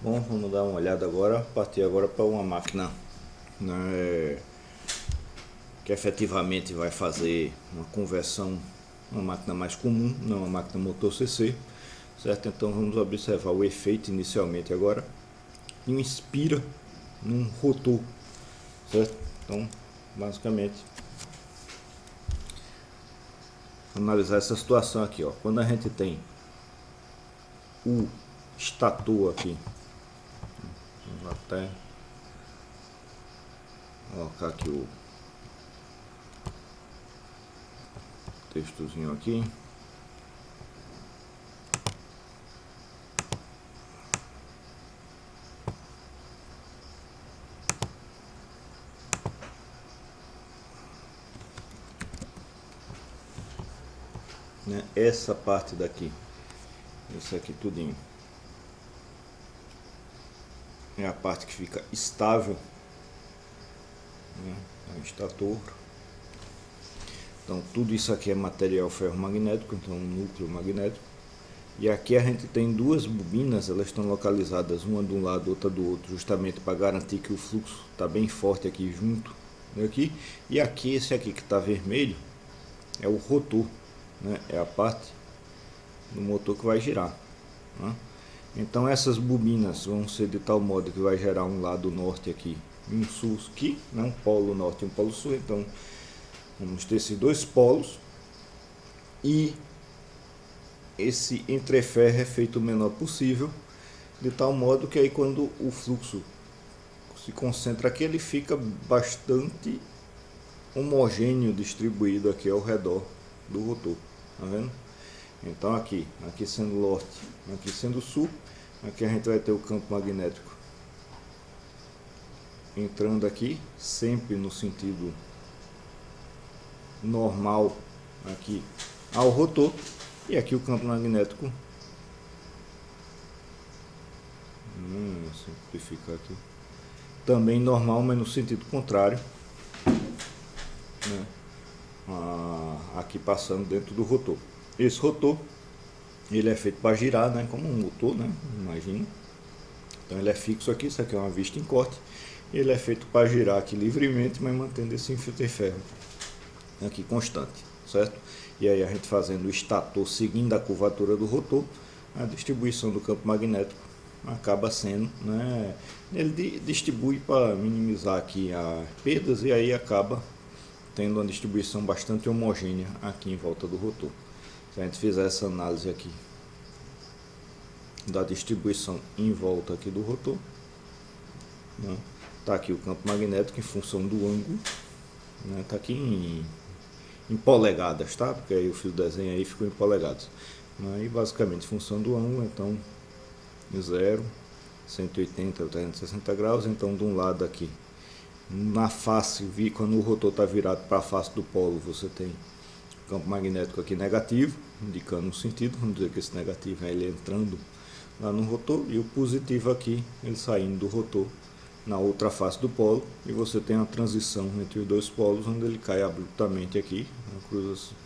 Bom, vamos dar uma olhada agora, partir agora para uma máquina, né, que efetivamente vai fazer uma conversão, uma máquina mais comum, não uma máquina motor CC, certo? Então vamos observar o efeito inicialmente agora e um inspira num rotor, certo? Então, basicamente, analisar essa situação aqui, ó. Quando a gente tem o estator aqui, vamos até colocar aqui o textozinho aqui. Né? Essa parte daqui, isso aqui tudinho, é a parte que fica estável, né? É o estator. Então tudo isso aqui é material ferromagnético, então um núcleo magnético. E aqui a gente tem duas bobinas, elas estão localizadas uma de um lado, outra do outro, justamente para garantir que o fluxo está bem forte aqui junto, aqui. E aqui, esse aqui que está vermelho, é o rotor, né? É a parte do motor que vai girar, né? Então essas bobinas vão ser de tal modo que vai gerar um lado norte aqui e um sul aqui, né? Um polo norte e um polo sul. Então vamos ter esses dois polos e esse entreferro é feito o menor possível, de tal modo que aí quando o fluxo se concentra aqui, ele fica bastante homogêneo distribuído aqui ao redor do rotor, tá vendo? Então aqui sendo norte, aqui sendo sul, aqui a gente vai ter o campo magnético entrando aqui, sempre no sentido normal aqui ao rotor, e aqui o campo magnético, simplificar aqui, também normal, mas no sentido contrário, né? Aqui passando dentro do rotor. Esse rotor, ele é feito para girar, né? Como um motor, né? Imagina. Então ele é fixo aqui, isso aqui é uma vista em corte. Ele é feito para girar aqui livremente, mas mantendo esse ferro aqui constante, certo? E aí a gente fazendo o estator seguindo a curvatura do rotor, a distribuição do campo magnético acaba sendo, né? Ele distribui para minimizar aqui as perdas e aí acaba tendo uma distribuição bastante homogênea aqui em volta do rotor. Se a gente fizer essa análise aqui da distribuição em volta aqui do rotor, né? Tá aqui o campo magnético em função do ângulo, né? Tá aqui em polegadas, tá? Porque aí o fio desenho aí ficou em polegadas. Aí basicamente em função do ângulo, então 0, 180, 360 graus. Então de um lado aqui, na face, quando o rotor está virado para a face do polo, você tem o campo magnético aqui negativo, indicando um sentido. Vamos dizer que esse negativo é ele entrando lá no rotor, e o positivo aqui, ele saindo do rotor na outra face do polo, e você tem a transição entre os dois polos, onde ele cai abruptamente aqui,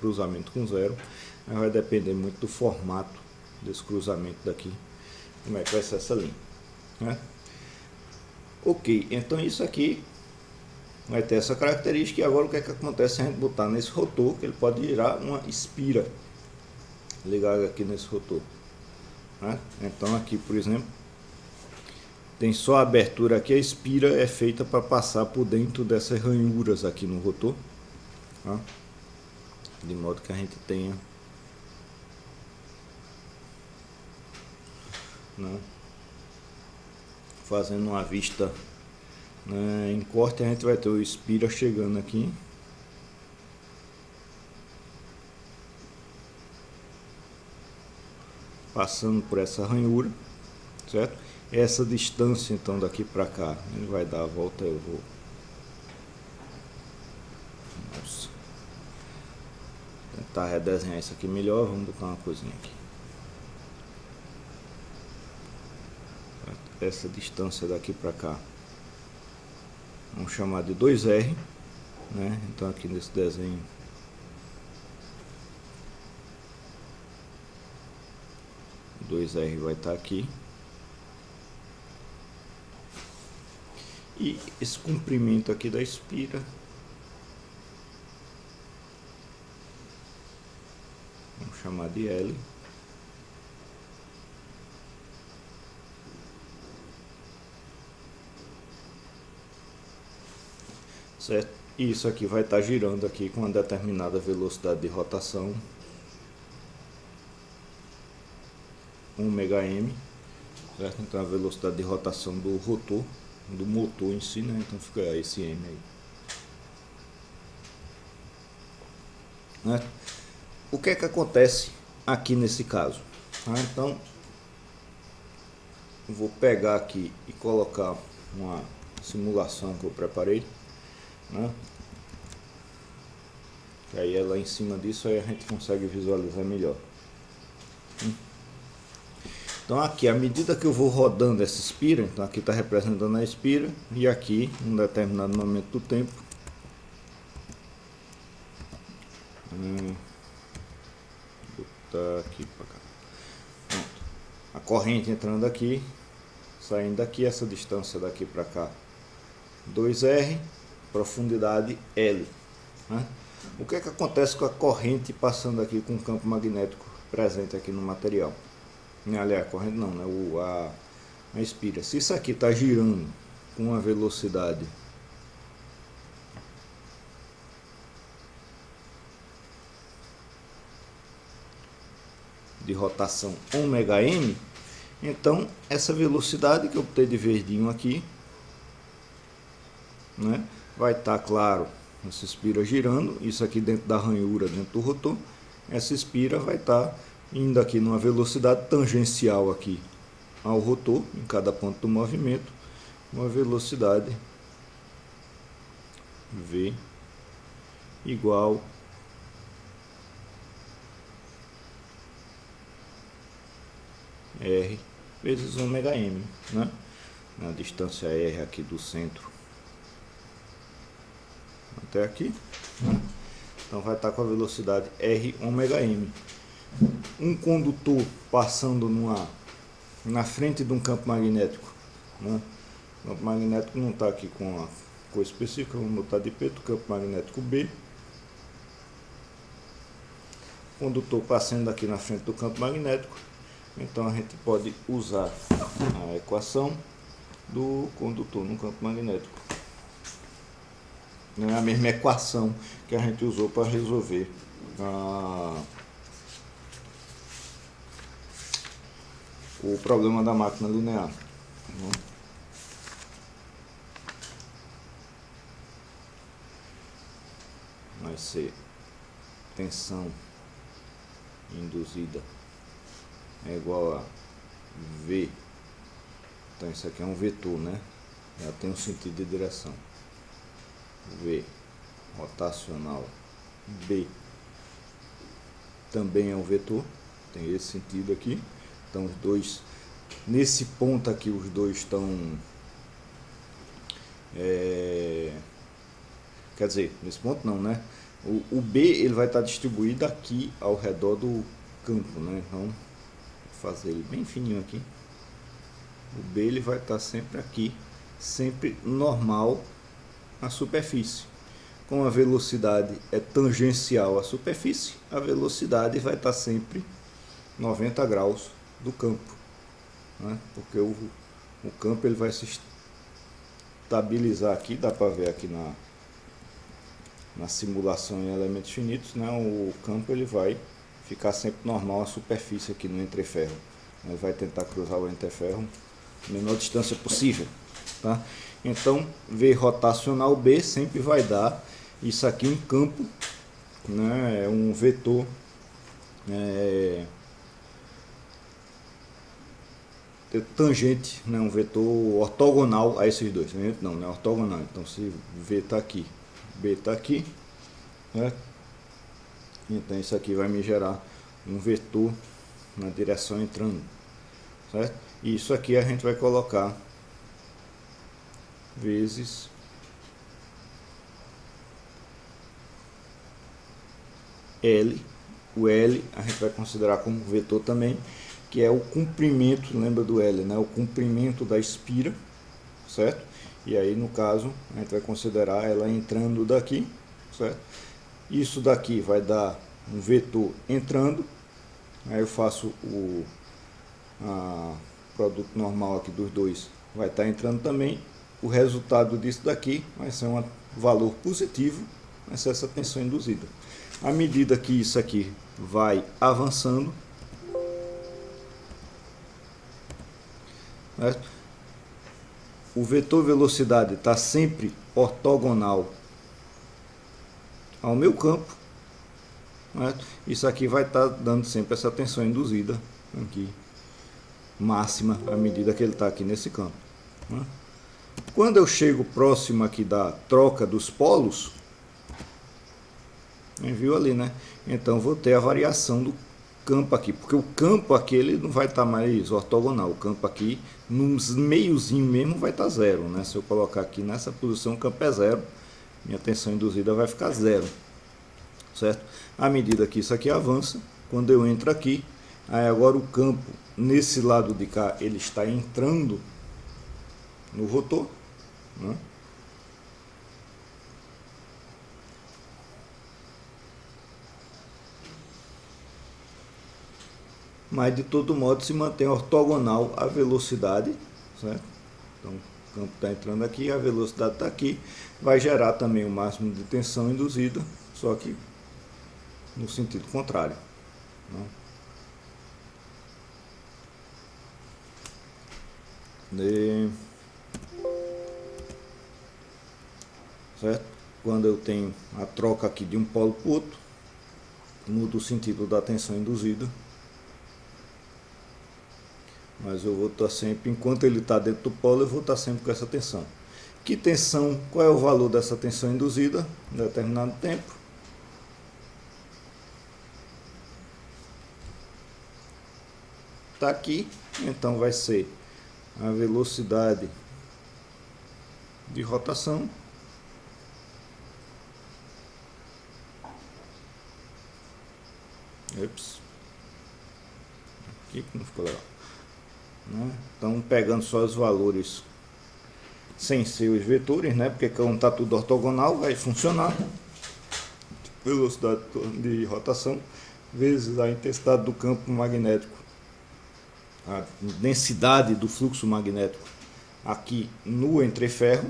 cruzamento com zero. Aí vai depender muito do formato desse cruzamento daqui, como é que vai ser essa linha, né? Ok, então isso aqui vai ter essa característica. E agora o que é que acontece se a gente botar nesse rotor, que ele pode girar uma espira ligada aqui nesse rotor, né? Então aqui, por exemplo, tem só a abertura aqui, a espira é feita para passar por dentro dessas ranhuras aqui no rotor, tá? De modo que a gente tenha, né, fazendo uma vista, né, em corte, a gente vai ter o espira chegando aqui, passando por essa ranhura, certo? Essa distância então daqui para cá, ele vai dar a volta. Eu vou, nossa, tentar redesenhar isso aqui melhor. Vamos botar uma coisinha aqui. Essa distância daqui para cá, vamos chamar de 2R, né? Então aqui nesse desenho, o 2R vai estar aqui. E esse comprimento aqui da espira, vamos chamar de L. Certo? E isso aqui vai estar girando aqui com uma determinada velocidade de rotação, 1 MΩ, certo? Então a velocidade de rotação do rotor, do motor em si, né? Então fica esse M aí. Né? O que é que acontece aqui nesse caso? Então eu vou pegar aqui e colocar uma simulação que eu preparei, né? E aí lá em cima disso aí a gente consegue visualizar melhor. Então aqui, à medida que eu vou rodando essa espira, então aqui está representando a espira, e aqui, em um determinado momento do tempo, botar aqui para cá. Pronto. A corrente entrando aqui, saindo daqui, essa distância daqui para cá, 2R, profundidade L. Né? O que é que acontece com a corrente passando aqui com o campo magnético presente aqui no material? Aliás, a corrente não, né? A espira. Se isso aqui está girando com uma velocidade de rotação 1 MΩ, então essa velocidade que eu botei de verdinho aqui, né, vai estar, claro, essa espira girando, isso aqui dentro da ranhura, dentro do rotor, essa espira vai estar indo aqui numa velocidade tangencial aqui ao rotor, em cada ponto do movimento, uma velocidade V igual R vezes 1 MΩ, né? Na distância R aqui do centro até aqui, né? Então vai estar com a velocidade R 1 MΩ. Um condutor passando na frente de um campo magnético, né? O campo magnético não está aqui com a cor específica, vamos botar de preto, campo magnético B. Condutor passando aqui na frente do campo magnético, então a gente pode usar a equação do condutor no campo magnético. Não é a mesma equação que a gente usou para resolver o problema da máquina linear. Vai ser tensão induzida é igual a V. Então isso aqui é um vetor, né? Já tem um sentido de direção. V rotacional B também é um vetor, tem esse sentido aqui. Então os dois, nesse ponto aqui, os dois estão, quer dizer, nesse ponto não, né? O B ele vai estar distribuído aqui ao redor do campo, né? Então vou fazer ele bem fininho aqui. O B ele vai estar sempre aqui, sempre normal à superfície. Como a velocidade é tangencial à superfície, a velocidade vai estar sempre 90 graus do campo, né? Porque o campo ele vai se estabilizar aqui, dá para ver aqui na simulação em elementos finitos, né? O campo ele vai ficar sempre normal à superfície aqui no entreferro. Ele vai tentar cruzar o entreferro a menor distância possível, tá? Então V rotacional B sempre vai dar isso aqui em campo, né? É um vetor tangente, né? Um vetor ortogonal a esses dois. Tangente não, é ortogonal. Então se V está aqui, B está aqui, né? Então isso aqui vai me gerar um vetor na direção entrando, certo? E isso aqui a gente vai colocar vezes L. O L a gente vai considerar como vetor também, que é o comprimento, lembra do L, né? O comprimento da espira, certo? E aí, no caso, a gente vai considerar ela entrando daqui, certo? Isso daqui vai dar um vetor entrando, aí eu faço o produto normal aqui dos dois, vai estar entrando também. O resultado disso daqui vai ser um valor positivo, vai ser essa tensão induzida. À medida que isso aqui vai avançando, certo? O vetor velocidade está sempre ortogonal ao meu campo, certo? Isso aqui vai estar dando sempre essa tensão induzida aqui, máxima, à medida que ele está aqui nesse campo, né? Quando eu chego próximo aqui da troca dos polos, viu ali, né? Então vou ter a variação do campo aqui, porque o campo aqui ele não vai estar mais ortogonal, o campo aqui nos meiozinho mesmo vai estar zero, né? Se eu colocar aqui nessa posição o campo é zero, minha tensão induzida vai ficar zero, certo? À medida que isso aqui avança, quando eu entro aqui, aí agora o campo nesse lado de cá ele está entrando no rotor, né? Mas de todo modo se mantém ortogonal a velocidade, certo? Então o campo está entrando aqui, a velocidade está aqui, vai gerar também o máximo de tensão induzida, só que no sentido contrário, né? Certo? Quando eu tenho a troca aqui de um polo para o outro, muda o sentido da tensão induzida, mas eu vou estar sempre, enquanto ele está dentro do polo, eu vou estar sempre com essa tensão. Que tensão, qual é o valor dessa tensão induzida em determinado tempo? Está aqui, então vai ser a velocidade de rotação aqui que não ficou legal, né? Então pegando só os valores sem ser os vetores, né? Porque quando está tudo ortogonal vai funcionar. Velocidade de rotação vezes a intensidade do campo magnético, a densidade do fluxo magnético aqui no entreferro,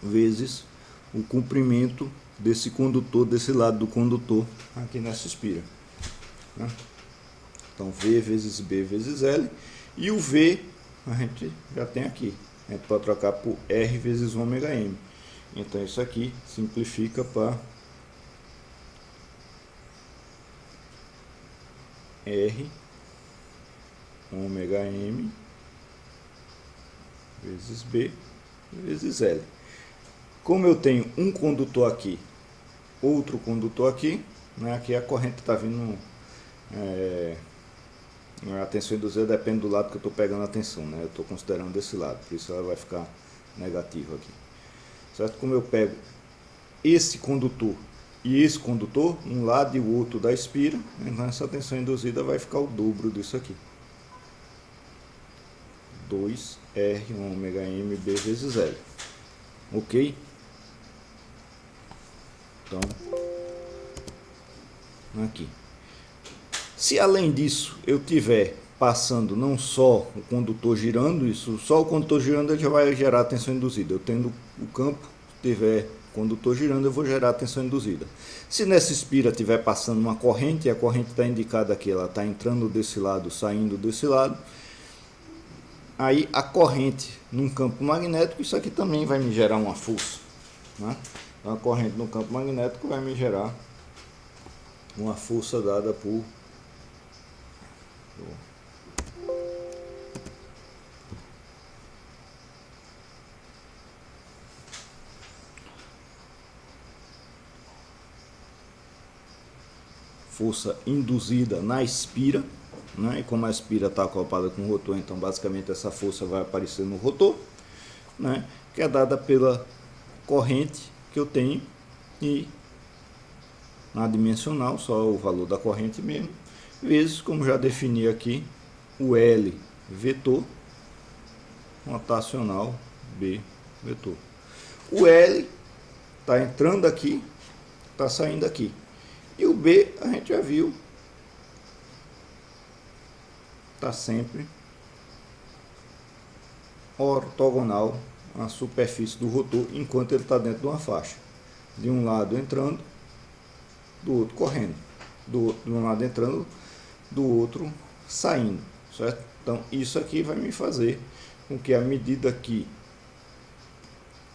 vezes o comprimento desse condutor, desse lado do condutor aqui nessa espira, né? Então V vezes B vezes L, e o V a gente já tem aqui, a gente pode trocar por R vezes ômega M. Então isso aqui simplifica para R ômega M vezes B vezes L. Como eu tenho um condutor aqui, outro condutor aqui, né, aqui a corrente está vindo, a tensão induzida depende do lado que eu estou pegando a tensão, né? Eu estou considerando desse lado, por isso ela vai ficar negativa aqui, certo? Como eu pego esse condutor e esse condutor, um lado e o outro da espira, então essa tensão induzida vai ficar o dobro disso aqui, 2R ômega M B vezes L, ok? Então, aqui. Se além disso eu tiver passando não só o condutor girando, isso só o condutor girando ele já vai gerar tensão induzida. Eu tendo o campo, tiver condutor girando, eu vou gerar tensão induzida. Se nessa espira tiver passando uma corrente, e a corrente está indicada aqui, ela está entrando desse lado, saindo desse lado, aí a corrente num campo magnético, isso aqui também vai me gerar uma força, né? Então a corrente no campo magnético vai me gerar uma força dada por força induzida na espira, né? E como a espira está acoplada com o rotor, então basicamente essa força vai aparecer no rotor, né? Que é dada pela corrente que eu tenho, e na dimensional só o valor da corrente mesmo, vezes, como já defini aqui, o L vetor, rotacional B vetor. O L está entrando aqui, está saindo aqui. E o B a gente já viu, está sempre ortogonal à superfície do rotor enquanto ele está dentro de uma faixa. De um lado entrando, do outro correndo. De um lado entrando, do outro saindo, certo? Então isso aqui vai me fazer com que a medida que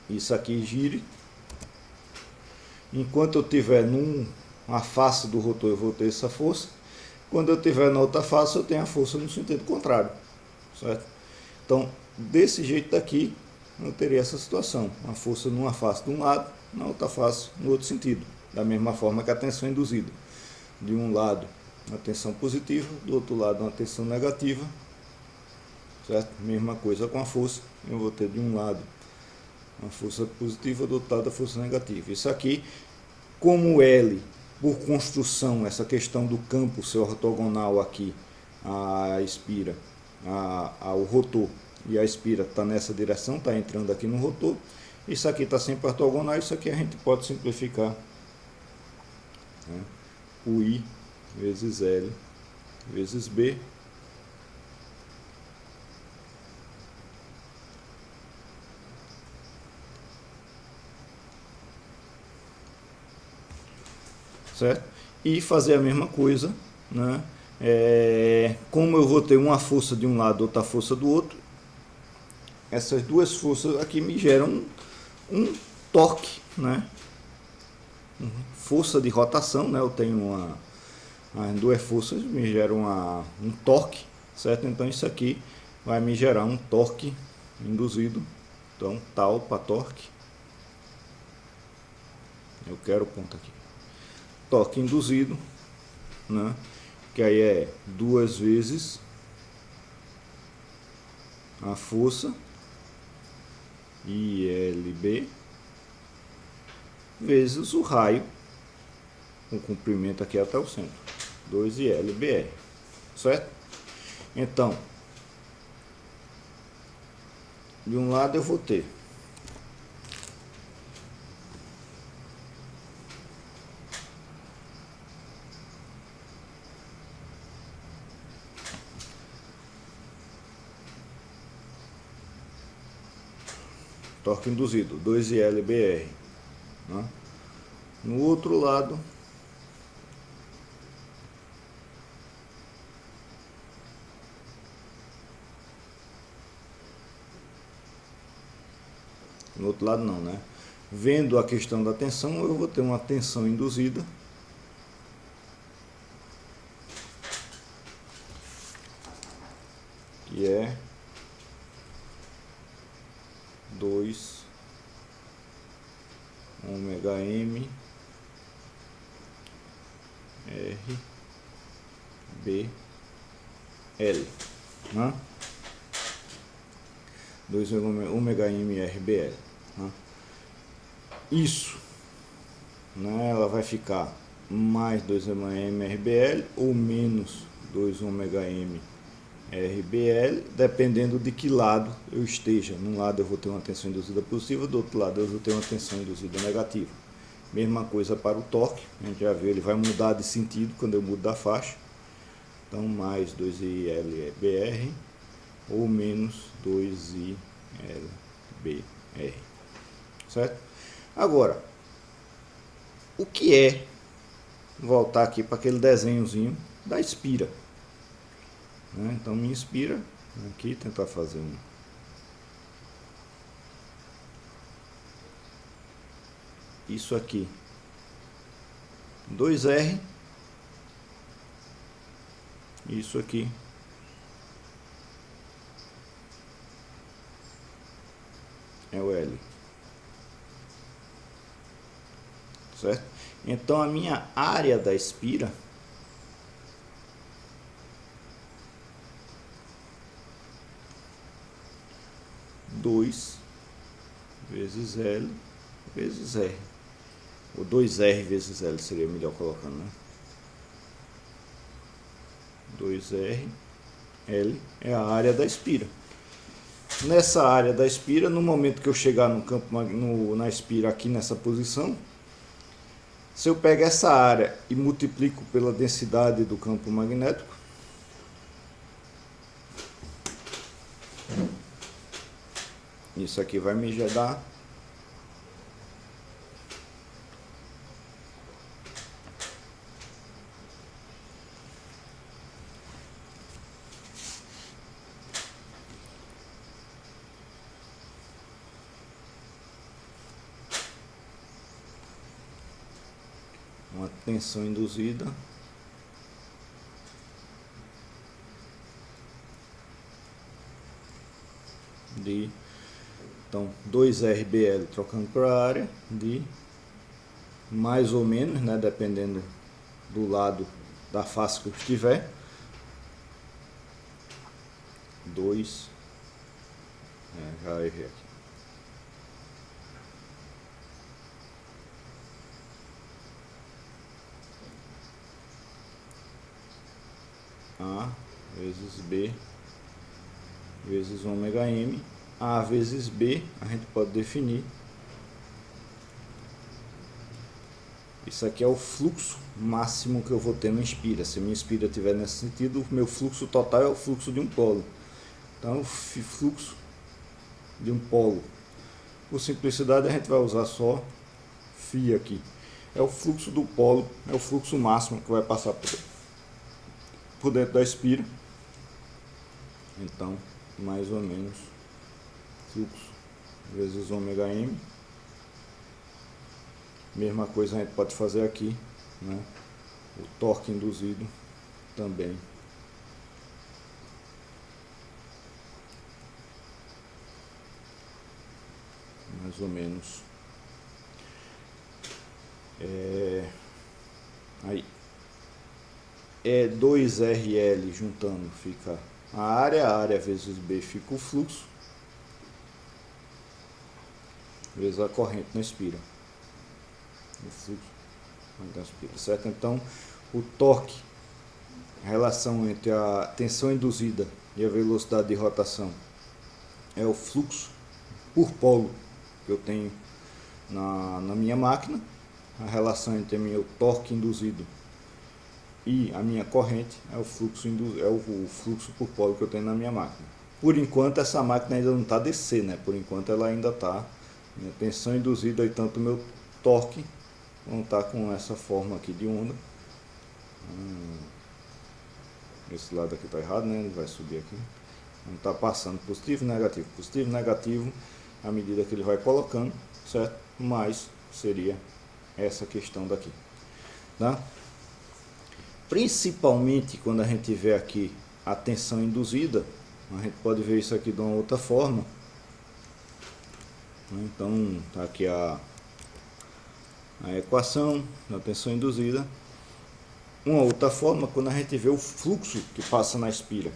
isso aqui gire, enquanto eu tiver numa face do rotor eu vou ter essa força, quando eu tiver na outra face eu tenho a força no sentido contrário, certo? Então desse jeito daqui eu teria essa situação, a força numa face de um lado, na outra face no outro sentido, da mesma forma que a tensão induzida, de um lado uma tensão positiva, do outro lado uma tensão negativa, certo? Mesma coisa com a força, eu vou ter de um lado uma força positiva, do outro lado a força negativa. Isso aqui, como L, por construção, essa questão do campo ser ortogonal aqui, a espira, ao rotor, e a espira está nessa direção, está entrando aqui no rotor, isso aqui está sempre ortogonal, isso aqui a gente pode simplificar, né? O I vezes L vezes B certo? E fazer a mesma coisa, né? Como eu vou ter uma força de um lado, outra força do outro, essas duas forças aqui me geram um torque, né? Força de rotação, né? Eu tenho as duas forças me geram um torque, certo? Então isso aqui vai me gerar um torque induzido, então tal para torque, eu quero o ponto aqui, torque induzido, né? Que aí é 2 vezes a força ILB vezes o raio, o comprimento aqui até o centro, 2ILBR, certo? Então, de um lado eu vou ter torque induzido, 2ILBR, né? No outro lado, não, né? Vendo a questão da tensão, eu vou ter uma tensão induzida que é 2 ômega M R B L, né? 2 ômega M R B L, né? Isso, né? Ela vai ficar mais 2 ômega M R B L ou menos 2 ômega M RBL, dependendo de que lado eu esteja. Num lado eu vou ter uma tensão induzida positiva, do outro lado eu vou ter uma tensão induzida negativa. Mesma coisa para o torque, a gente já viu, ele vai mudar de sentido quando eu mudo da faixa. Então, mais 2ILBR ou menos 2ILBR, certo? Agora, o que é, voltar aqui para aquele desenhozinho da espira, né? Então me inspira aqui, tentar fazer isso aqui, 2R, isso aqui é o L, certo? Então a minha área da espira vezes L vezes R, ou 2R vezes L seria melhor colocando, né? 2R L é a área da espira. Nessa área da espira, no momento que eu chegar no campo na espira aqui nessa posição, se eu pego essa área e multiplico pela densidade do campo magnético, isso aqui vai me gerar uma tensão induzida de, então, 2RBL trocando por área de mais ou menos, né, dependendo do lado da face que eu estiver, 2, já errei aqui. A vezes B vezes ômega M. A vezes B, a gente pode definir. Isso aqui é o fluxo máximo que eu vou ter no espira. Se minha espira estiver nesse sentido, o meu fluxo total é o fluxo de um polo. Então, o fluxo de um polo. Por simplicidade, a gente vai usar só φ aqui. É o fluxo do polo, é o fluxo máximo que vai passar por dentro da espira. Então, mais ou menos fluxo vezes ômega M. Mesma coisa a gente pode fazer aqui, né? O torque induzido também. Mais ou menos. Aí. É 2RL juntando, fica a área vezes B fica o fluxo, vezes a corrente na espira. O fluxo da espira, certo? Então, o torque, a relação entre a tensão induzida e a velocidade de rotação, é o fluxo por polo que eu tenho na minha máquina. A relação entre o torque induzido e a minha corrente é o fluxo por polo que eu tenho na minha máquina. Por enquanto essa máquina ainda não está DC, né? Por enquanto ela ainda está tensão induzida, e tanto o meu torque vão estar com essa forma aqui de onda. Esse lado aqui está errado, né? Ele vai subir aqui. Não está passando positivo e negativo à medida que ele vai colocando, certo? Mas seria essa questão daqui, tá? Principalmente quando a gente vê aqui a tensão induzida, a gente pode ver isso aqui de uma outra forma. Então, tá aqui a equação da tensão induzida. Uma outra forma, quando a gente vê o fluxo que passa na espira,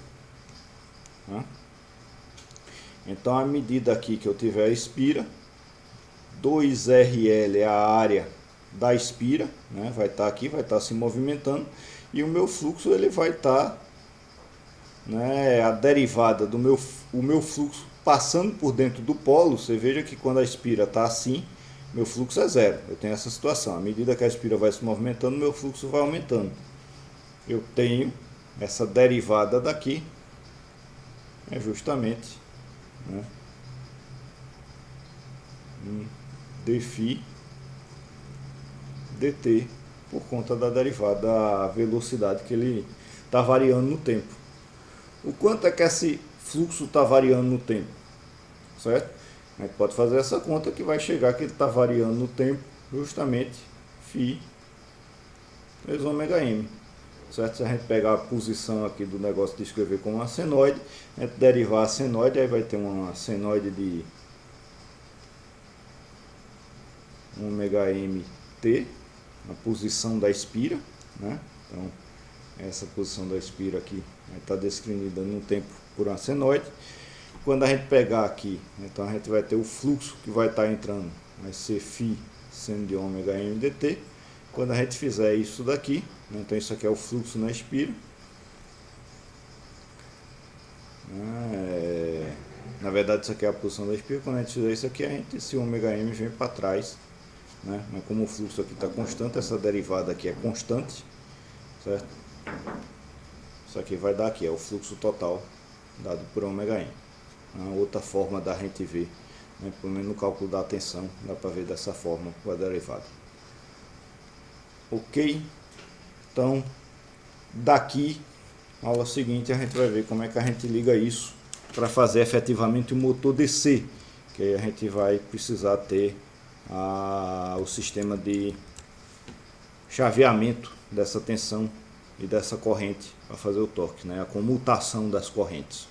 tá? Então, à medida aqui que eu tiver a espira, 2RL é a área da espira, né? Vai estar aqui, vai estar se movimentando, e o meu fluxo ele vai estar, né, a derivada do o meu fluxo passando por dentro do polo. Você veja que quando a espira está assim, meu fluxo é zero. Eu tenho essa situação. À medida que a espira vai se movimentando, meu fluxo vai aumentando. Eu tenho essa derivada daqui, é justamente, né, dφ dt, por conta da derivada da velocidade que ele está variando no tempo. O quanto é que esse fluxo está variando no tempo, certo? A gente pode fazer essa conta que vai chegar que ele está variando no tempo justamente φ vezes ômega m, certo? Se a gente pegar a posição aqui do negócio de escrever como uma senoide, a gente derivar a senoide, aí vai ter uma senoide de ômega mt, a posição da espira, né? Então, essa posição da espira aqui está descrevida no tempo por uma senoide. Quando a gente pegar aqui, então a gente vai ter o fluxo que vai estar entrando, vai ser φ seno de ômega m dt. Quando a gente fizer isso daqui, então isso aqui é o fluxo na espira, né? Na verdade, isso aqui é a posição da espiga. Quando a gente fizer isso aqui, esse ômega m vem para trás, né? Mas como o fluxo aqui está constante, essa derivada aqui é constante, certo? Isso aqui vai dar aqui, é o fluxo total dado por ômega m. Uma outra forma da gente ver, né? Pelo menos no cálculo da tensão, dá para ver dessa forma com a derivada. Ok? Então, daqui, na aula seguinte, a gente vai ver como é que a gente liga isso para fazer efetivamente o motor descer, que aí a gente vai precisar ter o sistema de chaveamento dessa tensão e dessa corrente para fazer o torque, né? A comutação das correntes.